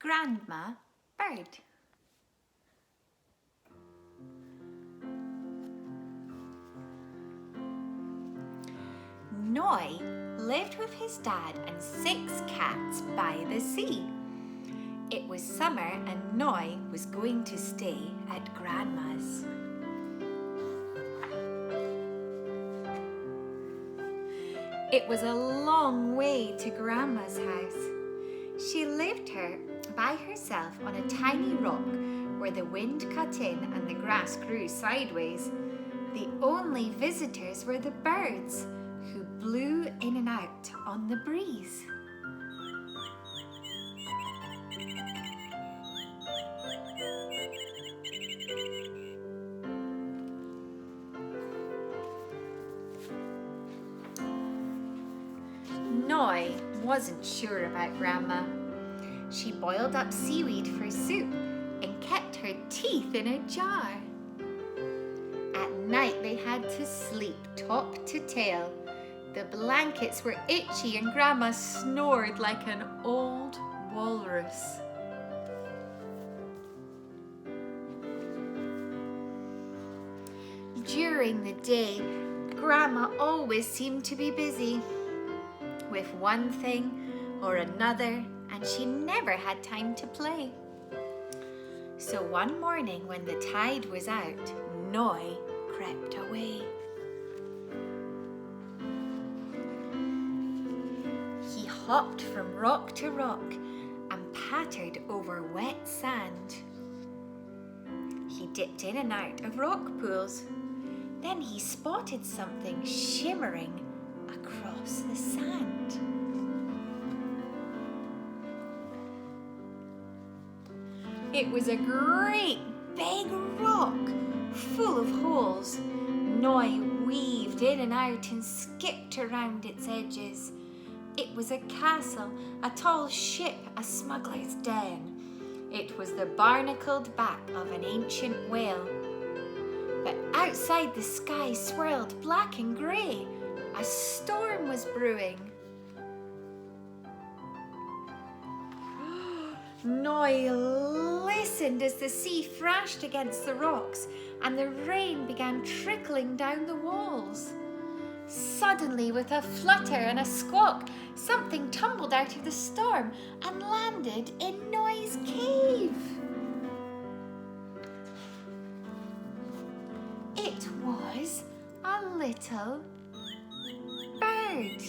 Grandma Bird. Noi lived with his dad and 6 cats by the sea. It was summer and Noi was going to stay at Grandma's. It was a long way to Grandma's house. She lived by herself on a tiny rock where the wind cut in and the grass grew sideways. The only visitors were the birds who blew in and out on the breeze. Noi wasn't sure about Grandma. She boiled up seaweed for soup and kept her teeth in a jar. At night they had to sleep top to tail. The blankets were itchy and Grandma snored like an old walrus. During the day, Grandma always seemed to be busy with one thing or another, and she never had time to play. So one morning when the tide was out, Noi crept away. He hopped from rock to rock and pattered over wet sand. He dipped in and out of rock pools. Then he spotted something shimmering across the sand. It was a great big rock full of holes. Noi weaved in and out and skipped around its edges. It was a castle, a tall ship, a smuggler's den. It was the barnacled back of an ancient whale. But outside the sky swirled black and grey. A storm was brewing. Noi listened as the sea thrashed against the rocks and the rain began trickling down the walls. Suddenly, with a flutter and a squawk, something tumbled out of the storm and landed in Noi's cave. It was a little bird.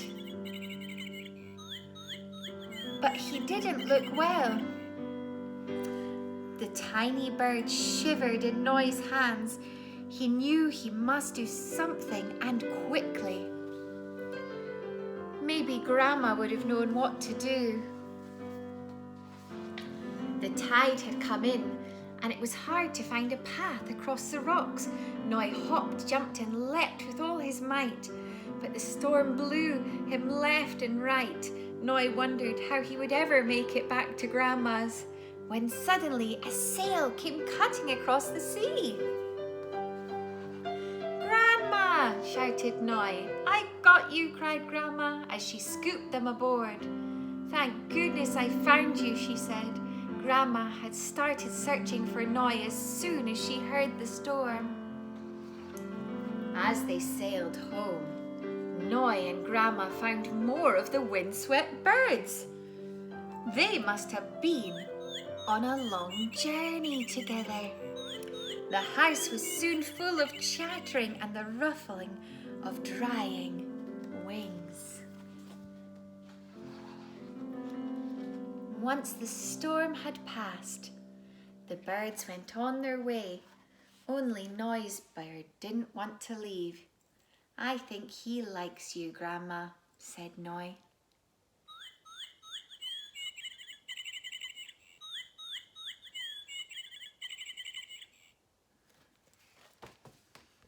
But he didn't look well. The tiny bird shivered in Noi's hands. He knew he must do something and quickly. Maybe Grandma would have known what to do. The tide had come in and it was hard to find a path across the rocks. Noi hopped, jumped and leapt with all his might. But the storm blew him left and right. Noi wondered how he would ever make it back to Grandma's, when suddenly a sail came cutting across the sea. "Grandma!" shouted Noi. "I've got you!" cried Grandma as she scooped them aboard. "Thank goodness I found you," she said. Grandma had started searching for Noi as soon as she heard the storm. As they sailed home, Noi and Grandma found more of the windswept birds. They must have been on a long journey together. The house was soon full of chattering and the ruffling of drying wings. Once the storm had passed, the birds went on their way. Only Noi's bird didn't want to leave. "I think he likes you, Grandma," said Noi.